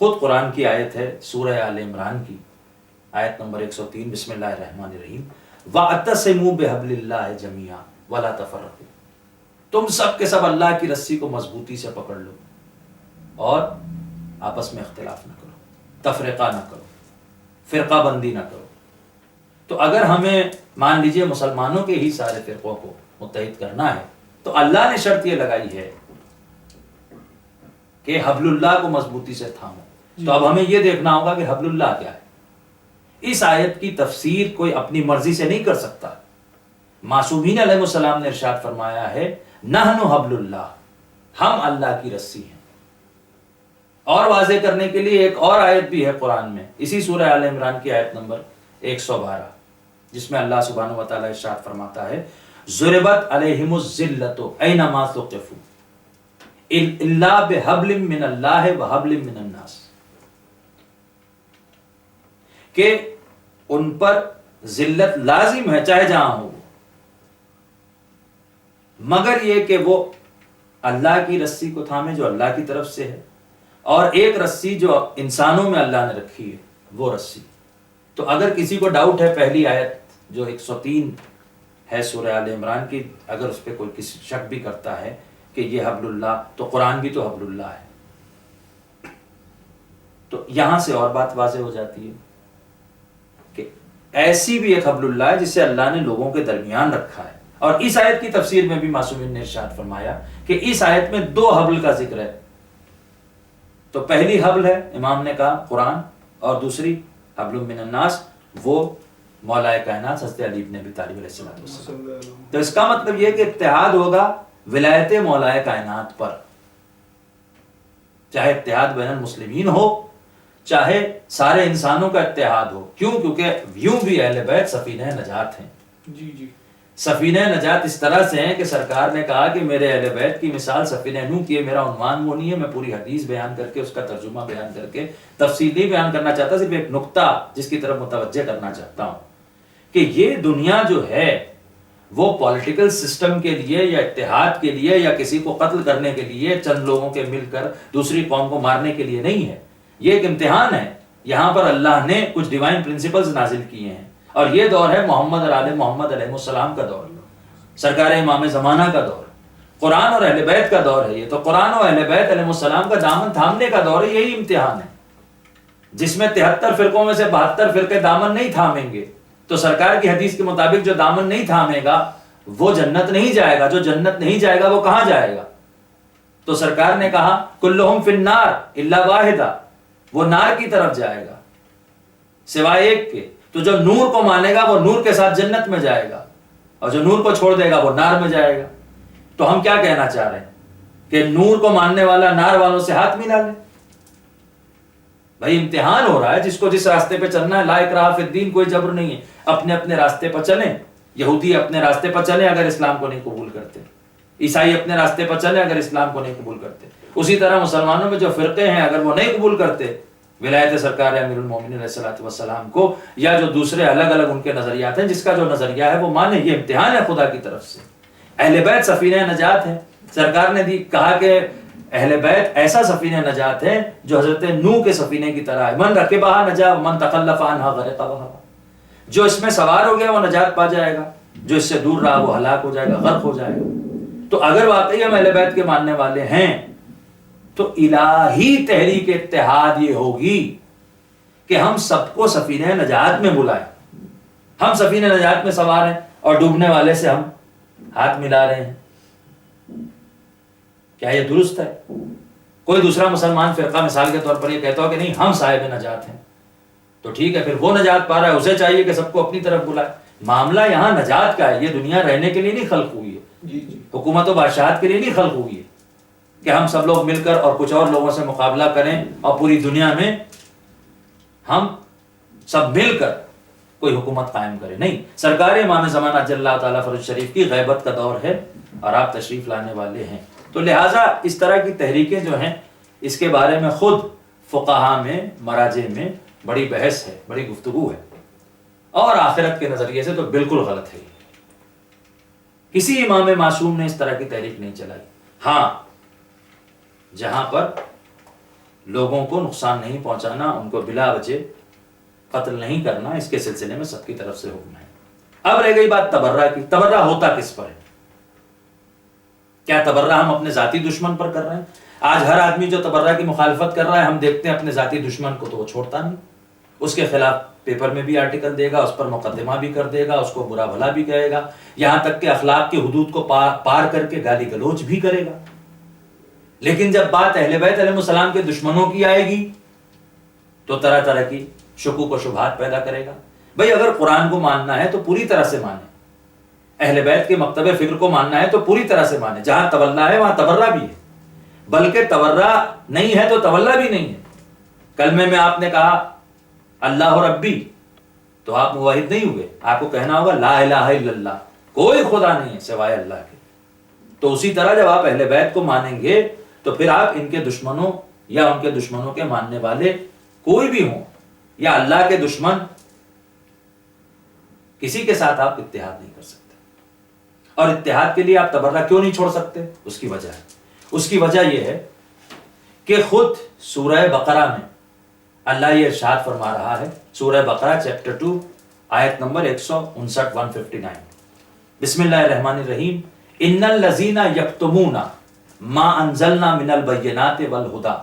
خود قرآن کی آیت ہے سورہ آل عمران کی آیت نمبر 103، بسم اللہ الرحمن الرحیم، وَاعْتَصِمُوا بِحَبْلِ اللَّهِ جَمِيعًا وَلَا تَفَرَّقُوا، تم سب کے سب اللہ کی رسی کو مضبوطی سے پکڑ لو اور آپس میں اختلاف نہ کرو، تفرقہ نہ کرو، فرقہ بندی نہ کرو۔ تو اگر ہمیں مان لیجئے مسلمانوں کے ہی سارے فرقوں کو متحد کرنا ہے تو اللہ نے شرط یہ لگائی ہے کہ حبل اللہ کو مضبوطی سے تھامو۔ تو اب ہمیں یہ دیکھنا ہوگا کہ حبل اللہ کیا ہے۔ اس آیت کی تفسیر کوئی اپنی مرضی سے نہیں کر سکتا۔ معصومین علیہ السلام نے ارشاد فرمایا ہے، نحن حبل اللہ، ہم اللہ کی رسی ہیں۔ اور واضح کرنے کے لیے ایک اور آیت بھی ہے قرآن میں، اسی سورہ آل عمران کی آیت نمبر 112، جس میں اللہ سبحانہ وتعالی ارشاد فرماتا ہے، ضربت علیہم الذلۃ اینما ثقفوا الا بحبل من اللہ وحبل من الناس، کہ ان پر ذلت لازم ہے چاہے جہاں ہو، مگر یہ کہ وہ اللہ کی رسی کو تھامے جو اللہ کی طرف سے ہے، اور ایک رسی جو انسانوں میں اللہ نے رکھی ہے وہ رسی۔ تو اگر کسی کو ڈاؤٹ ہے پہلی آیت جو 103 ہے سورہ آل عمران کی، اگر اس پہ کوئی کسی شک بھی کرتا ہے کہ یہ حبل اللہ، تو قرآن بھی تو حبل اللہ ہے۔ تو یہاں سے اور بات واضح ہو جاتی ہے کہ ایسی بھی ایک حبل اللہ ہے جسے اللہ نے لوگوں کے درمیان رکھا ہے۔ اور اس آیت کی تفسیر میں بھی معصومین نے ارشاد فرمایا کہ اس آیت میں دو حبل کا ذکر ہے۔ تو پہلی حبل ہے، امام نے کہا، قرآن، اور دوسری حبل من الناس، وہ مولائے کائنات حضرت علی بن ابی طالب علیہ السلام۔ تو اس کا مطلب یہ کہ اتحاد ہوگا ولایت مولائے کائنات پر، چاہے اتحاد بین المسلمین ہو، چاہے سارے انسانوں کا اتحاد ہو۔ کیوں؟ کیونکہ یوں بھی اہل بیت سفینہ نجات ہیں۔ جی جی، سفینہ نجات اس طرح سے ہیں کہ سرکار نے کہا کہ میرے اہل بیت کی مثال سفینہ نوح کی ہے۔ میرا عنوان وہ نہیں ہے، میں پوری حدیث بیان کر کے، اس کا ترجمہ بیان کر کے تفصیل نہیں بیان کرنا چاہتا، صرف ایک نقطہ جس کی طرف متوجہ کرنا چاہتا ہوں کہ یہ دنیا جو ہے وہ پولیٹیکل سسٹم کے لیے یا اتحاد کے لیے یا کسی کو قتل کرنے کے لیے چند لوگوں کے مل کر دوسری قوم کو مارنے کے لیے نہیں ہے۔ یہ ایک امتحان ہے، یہاں پر اللہ نے کچھ ڈیوائن پرنسپلز نازل کیے ہیں، اور یہ دور ہے محمد اور آل محمد علیہ السلام کا دور، سرکار امام زمانہ کا دور۔ قرآن اور اہل بیت کا دور ہے یہ، تو قرآن اور اہل بیت علیہ السلام کا دامن تھامنے کا دور ہے، یہی امتحان ہے جس میں 73 فرقوں میں سے 72 فرقے دامن نہیں تھامیں گے. تو سرکار کی حدیث کے مطابق جو دامن نہیں تھامے گا وہ جنت نہیں جائے گا، جو جنت نہیں جائے گا وہ کہاں جائے گا؟ تو سرکار نے کہا کلہم فی النار الا واحدہ، وہ نار کی طرف جائے گا سوائے ایک کے. تو جو نور کو مانے گا وہ نور کے ساتھ جنت میں جائے گا، اور جو نور کو چھوڑ دے گا وہ نار میں جائے گا. تو ہم کیا کہنا چاہ رہے ہیں کہ نور کو ماننے والا نار والوں سے ہاتھ ملا لے. بھائی امتحان ہو رہا ہے، جس کو جس راستے پہ چلنا ہے، لا اکراہ فی الدین، کوئی جبر نہیں ہے. اپنے اپنے راستے پر چلیں. یہودی اپنے راستے پر چلیں اگر اسلام کو نہیں قبول کرتے، عیسائی اپنے راستے پر چلیں اگر اسلام کو نہیں قبول کرتے. اسی طرح مسلمانوں میں جو فرقے ہیں اگر وہ نہیں قبول کرتے ولایت سرکار امیر المومنین علیہ الصلوۃ والسلام کو، یا جو دوسرے الگ الگ ان کے نظریات ہیں، جس کا جو نظریہ ہے وہ مانے. یہ امتحان ہے خدا کی طرف سے. اہل بیت سفینہ نجات ہے. سرکار نے کہا کہ اہل بیت ایسا سفینہ نجات ہے جو حضرت نوح کے سفینے کی طرح ہے. من رکبہا نجا ومن تخلف عنہا غرق وہا. جو اس میں سوار ہو گیا وہ نجات پا جائے گا، جو اس سے دور رہا وہ ہلاک ہو جائے گا، غرق ہو جائے گا. تو اگر واقعی ہم اہل بیت کے ماننے والے ہیں تو الہی تحریک اتحاد یہ ہوگی کہ ہم سب کو سفینہ نجات میں بلائیں. ہم سفینہ نجات میں سوار ہیں اور ڈوبنے والے سے ہم ہاتھ ملا رہے ہیں. کیا یہ درست ہے؟ کوئی دوسرا مسلمان فرقہ مثال کے طور پر یہ کہتا ہو کہ نہیں ہم صاحب نجات ہیں، تو ٹھیک ہے، پھر وہ نجات پا رہا ہے، اسے چاہیے کہ سب کو اپنی طرف بلائے. معاملہ یہاں نجات کا ہے. یہ دنیا رہنے کے لیے نہیں خلق ہوئی ہے، حکومت و بادشاہت کے لیے نہیں خلق ہوئی ہے کہ ہم سب لوگ مل کر اور کچھ اور لوگوں سے مقابلہ کریں اور پوری دنیا میں ہم سب مل کر کوئی حکومت قائم کریں. نہیں، سرکار امام زمانہ اجل اللہ تعالیٰ فرج شریف کی غیبت کا دور ہے اور آپ تشریف لانے والے ہیں. تو لہٰذا اس طرح کی تحریکیں جو ہیں اس کے بارے میں خود فقہا میں، مراجع میں بڑی بحث ہے، بڑی گفتگو ہے، اور آخرت کے نظریے سے تو بالکل غلط ہے. کسی امام معصوم نے اس طرح کی تحریک نہیں چلائی. ہاں، جہاں پر لوگوں کو نقصان نہیں پہنچانا، ان کو بلا وجہ قتل نہیں کرنا، اس کے سلسلے میں سب کی طرف سے حکم ہے. اب رہ گئی بات تبرہ کی. تبرہ ہوتا کس پر ہے؟ کیا تبرہ ہم اپنے ذاتی دشمن پر کر رہے ہیں؟ آج ہر آدمی جو تبرہ کی مخالفت کر رہا ہے، ہم دیکھتے ہیں اپنے ذاتی دشمن کو تو وہ چھوڑتا نہیں. اس کے خلاف پیپر میں بھی آرٹیکل دے گا، اس پر مقدمہ بھی کر دے گا، اس کو برا بھلا بھی کہے گا، یہاں تک کہ اخلاق کی حدود کو پار کر کے گالی گلوچ بھی کرے گا. لیکن جب بات اہل بیت علیہ السلام کے دشمنوں کی آئے گی تو طرح طرح کی شکوک و شبہات پیدا کرے گا. بھئی اگر قرآن کو ماننا ہے تو پوری طرح سے مانے، اہل بیت کے مکتب فکر کو ماننا ہے تو پوری طرح سے مانے. جہاں تولا ہے وہاں تبرہ بھی ہے، بلکہ تبرہ نہیں ہے تو تولا بھی نہیں ہے. کلمے میں آپ نے کہا اللہ ربی تو آپ موحد نہیں ہوئے. آپ کو کہنا ہوگا لا الہ الا اللہ، کوئی خدا نہیں ہے سوائے اللہ کے. تو اسی طرح جب آپ اہل بیت کو مانیں گے تو پھر آپ ان کے دشمنوں یا ان کے دشمنوں کے ماننے والے کوئی بھی ہوں یا اللہ کے دشمن، کسی کے ساتھ آپ اتحاد نہیں کر سکتے. اور اتحاد کے لیے آپ تبرہ کیوں نہیں چھوڑ سکتے؟ اس کی وجہ ہے. اس کی وجہ یہ ہے کہ خود سورہ بقرہ میں اللہ یہ ارشاد فرما رہا ہے، سورہ بقرہ چیپٹر 2 آیت نمبر 159 159. بسم اللہ الرحمن الرحیم. ان الذین یکتمون ما انزلنا من البینات والہدی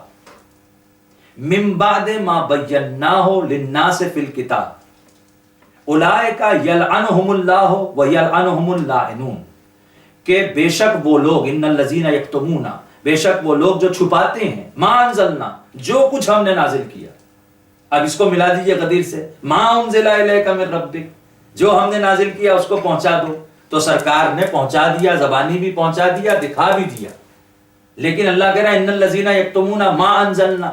من بعد ما بیناہ للناس فی الکتاب اولئک یلعنہم اللہ ویلعنہم اللاعنون. کہ بے شک وہ لوگ، ان الذین یکتمون، بے شک وہ لوگ جو چھپاتے ہیں، ما انزلنا، جو کچھ ہم نے نازل کیا. اب اس کو ملا دیجئے غدیر سے، ما انزل الیک من ربک، جو ہم نے نازل کیا اس کو پہنچا دو. تو سرکار نے پہنچا دیا، زبانی بھی پہنچا دیا، دکھا بھی دیا. لیکن اللہ کہہ رہا ہے ان الذین یکتمون ما انزلنا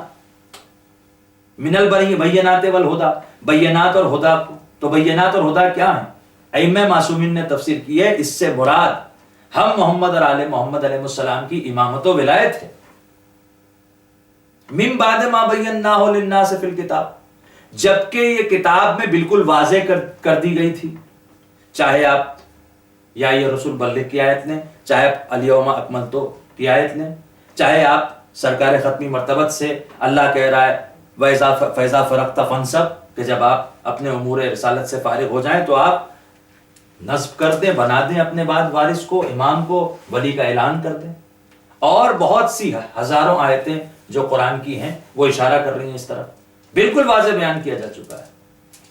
من البینات والہدی، بینات اور ہدا. تو بینات اور ہدا کیا ہیں؟ ائمہ معصومین نے تفسیر کی ہے، اس سے مراد ہم محمد اور آل محمد علیہ السلام کی امامت و ولایت ہے. من بعد ما بیناہ للناس فی الکتاب، جبکہ یہ کتاب میں بالکل واضح کر دی گئی تھی. چاہے آپ یا یہ رسول بلغ کی آیت لیں، چاہے آپ الیوم اکملت کی آیت لیں، چاہے آپ سرکار ختمی مرتبت سے اللہ کہہ رہا ہے فَإِذَا فَرَغْتَ فَانْصَبْ، کہ جب آپ اپنے امور رسالت سے فارغ ہو جائیں تو آپ نصب کر دیں، بنا دیں اپنے بعد وارث کو، امام کو ولی کا اعلان کر دیں. اور بہت سی ہزاروں آیتیں جو قرآن کی ہیں وہ اشارہ کر رہی ہیں اس طرف. بالکل واضح بیان کیا جا چکا ہے.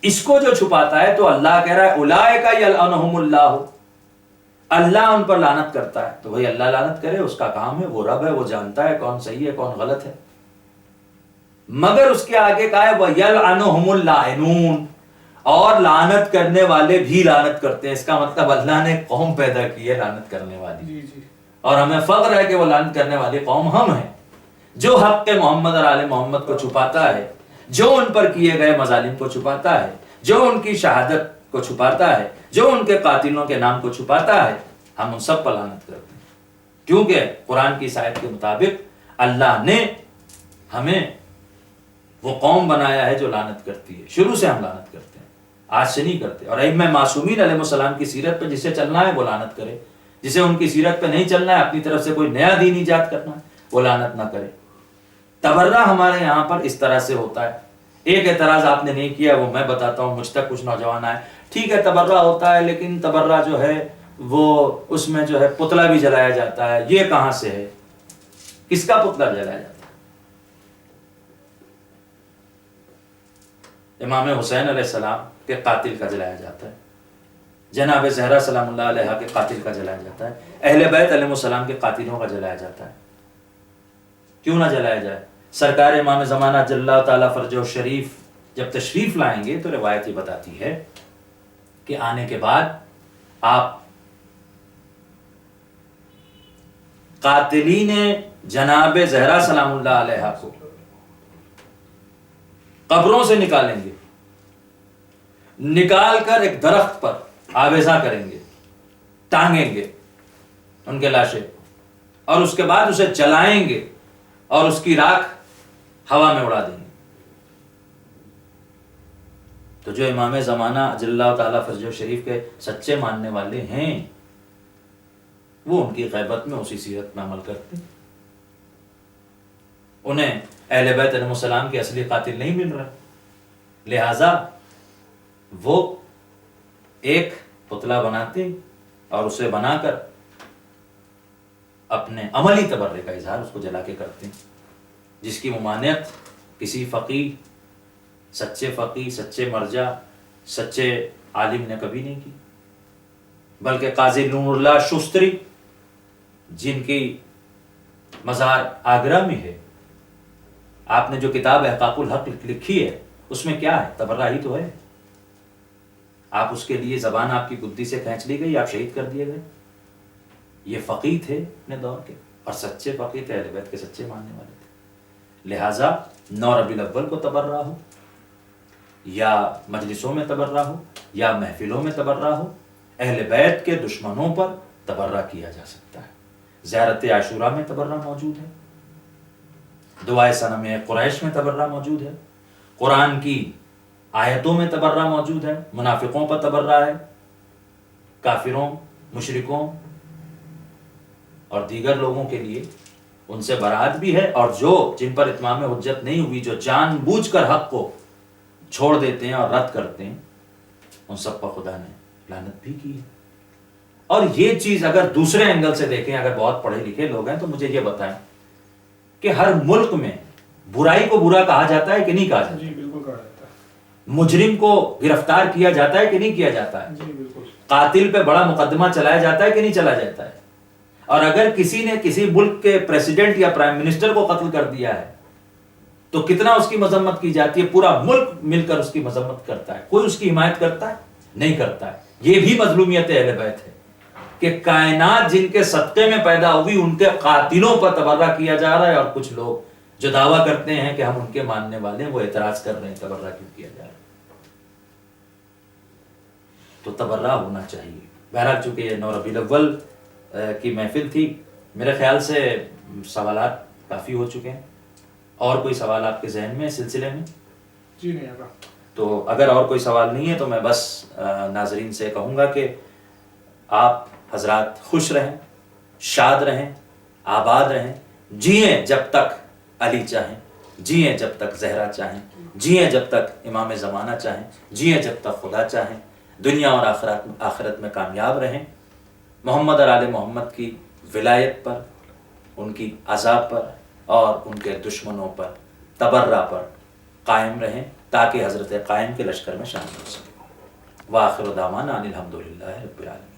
اس کو جو چھپاتا ہے تو اللہ کہہ رہا ہے اولئک یلعنہم اللہ، اللہ ان پر لعنت کرتا ہے. تو بھئی اللہ لعنت کرے، اس کا کام ہے، وہ رب ہے، وہ جانتا ہے کون صحیح ہے کون غلط ہے. مگر اس کے آگے کہا ہے وَيَلْعَنُهُمُ اللَّاعِنُونَ، اور لعنت کرنے والے بھی لعنت کرتے ہیں. اس کا مطلب اللہ نے قوم پیدا کی ہے لعنت کرنے والی، اور ہمیں فخر ہے کہ وہ لعنت کرنے والی قوم ہم ہیں. جو حق محمد اور آل محمد کو چھپاتا ہے، جو ان پر کیے گئے مظالم کو چھپاتا ہے، جو ان کی شہادت کو چھپاتا ہے، جو ان کے قاتلوں کے نام کو چھپاتا ہے، ہم ان سب پر لعنت کرتے ہیں. کیونکہ قرآن کی آیت کے مطابق اللہ نے ہمیں وہ قوم بنایا ہے جو لعنت کرتی ہے. شروع سے ہم لعنت کرتے ہیں، آج سے نہیں کرتے. اور ائمہ معصومین علیہ السلام کی سیرت پہ جسے چلنا ہے وہ لعنت کرے، جسے ان کی سیرت پہ نہیں چلنا ہے، اپنی طرف سے کوئی نیا دین ایجاد کرنا ہے، وہ لعنت نہ کرے. تبرہ ہمارے یہاں پر اس طرح سے ہوتا ہے. ایک اعتراض آپ نے نہیں کیا، وہ میں بتاتا ہوں. مجھ تک کچھ نوجوان آئے، ٹھیک ہے تبرہ ہوتا ہے، لیکن تبرہ جو ہے وہ اس میں جو ہے پتلا بھی جلایا جاتا ہے. یہ کہاں سے ہے؟ کس کا پتلا جلایا جاتا ہے؟ امام حسین علیہ السلام کے قاتل کا جلایا جاتا ہے، جناب زہرا سلام اللہ علیہ کے قاتل کا جلایا جاتا ہے، اہل بیت علیہ السلام کے قاتلوں کا جلایا جاتا ہے. کیوں نہ جلایا جائے؟ سرکار امام زمانہ جل اللہ تعالیٰ فرجہ شریف جب تشریف لائیں گے تو روایت یہ بتاتی ہے کہ آنے کے بعد آپ قاتلین جناب زہرا سلام اللہ علیہ کو قبروں سے نکالیں گے، نکال کر ایک درخت پر آویزاں کریں گے، ٹانگیں گے ان کے لاشیں، اور اس کے بعد اسے جلائیں گے اور اس کی راکھ ہوا میں اڑا دیں گے. تو جو امام زمانہ جل اللہ تعالیٰ فرجہ شریف کے سچے ماننے والے ہیں وہ ان کی غیبت میں اسی سیرت میں عمل کرتے ہیں. انہیں اہل بیت علیہ السلام کے اصلی قاتل نہیں مل رہا، لہذا وہ ایک پتلا بناتے اور اسے بنا کر اپنے عملی تبرے کا اظہار اس کو جلا کے کرتے ہیں، جس کی ممانعت کسی فقیہ، سچے مرجع، سچے عالم نے کبھی نہیں کی. بلکہ قاضی نور اللہ شستری جن کی مزار آگرہ میں ہے، آپ نے جو کتاب احقاق الحق لکھی ہے اس میں کیا ہے؟ تبرہ ہی تو ہے. آپ اس کے لیے زبان آپ کی گدی سے کھینچ لی گئی، آپ شہید کر دیے گئے. یہ فقیہ تھے اپنے دور کے، اور سچے فقیہ تھے، اہل بیت کے سچے ماننے والے تھے. لہٰذا 9 ربیع الاول کو تبرہ ہو، یا مجلسوں میں تبرہ ہو، یا محفلوں میں تبرہ ہو، اہل بیت کے دشمنوں پر تبرہ کیا جا سکتا ہے. زیارت عاشوراء میں تبرہ موجود ہے، دعائے صنم قریش میں تبرہ موجود ہے، قرآن کی آیتوں میں تبرہ موجود ہے، منافقوں پر تبرہ ہے، کافروں، مشرکوں اور دیگر لوگوں کے لیے ان سے برات بھی ہے. اور جو جن پر اتمام حجت نہیں ہوئی، جو جان بوجھ کر حق کو چھوڑ دیتے ہیں اور رد کرتے ہیں، ان سب پر خدا نے لعنت بھی کی ہے. اور یہ چیز اگر دوسرے اینگل سے دیکھیں، اگر بہت پڑھے لکھے لوگ ہیں تو مجھے یہ بتائیں کہ ہر ملک میں برائی کو برا کہا جاتا ہے کہ نہیں کہا جاتا؟ جی بالکل کہا جاتا ہے. مجرم کو گرفتار کیا جاتا ہے کہ نہیں کیا جاتا ہے؟ جی بالکل. قاتل پہ بڑا مقدمہ چلایا جاتا ہے کہ نہیں چلا جاتا ہے؟ اور اگر کسی نے کسی ملک کے پریزیڈنٹ یا پرائم منسٹر کو قتل کر دیا ہے تو کتنا اس کی مذمت کی جاتی ہے، پورا ملک مل کر اس کی مذمت کرتا ہے. کوئی اس کی حمایت کرتا ہے؟ نہیں کرتا ہے. یہ بھی مظلومیت اہل بیت ہے کہ کائنات جن کے صدقے میں پیدا ہوئی ان کے قاتلوں پر تبرہ کیا جا رہا ہے، اور کچھ لوگ جو دعویٰ کرتے ہیں کہ ہم ان کے ماننے والے ہیں وہ اعتراض کر رہے ہیں تبرہ کیوں کیا جا رہا ہے. تو تبرہ ہونا چاہیے. بہرحال چونکہ یہ 9 ربیع الاول کی محفل تھی، میرے خیال سے سوالات کافی ہو چکے ہیں. اور کوئی سوال آپ کے ذہن میں اس سلسلے میں؟ جی نہیں آگا. تو اگر اور کوئی سوال نہیں ہے تو میں بس ناظرین سے کہوں گا کہ آپ حضرات خوش رہیں، شاد رہیں، آباد رہیں، جئیں جب تک علی چاہیں، جئیں جب تک زہرا چاہیں، جئیں جب تک امام زمانہ چاہیں، جئیں جب تک خدا چاہیں. دنیا اور آخرت میں کامیاب رہیں، محمد اور آل محمد کی ولایت پر، ان کی عذاب پر اور ان کے دشمنوں پر، تبرہ پر قائم رہیں تاکہ حضرت قائم کے لشکر میں شامل ہو سکیں۔ وآخر دعوانا ان الحمدللہ رب العالمین۔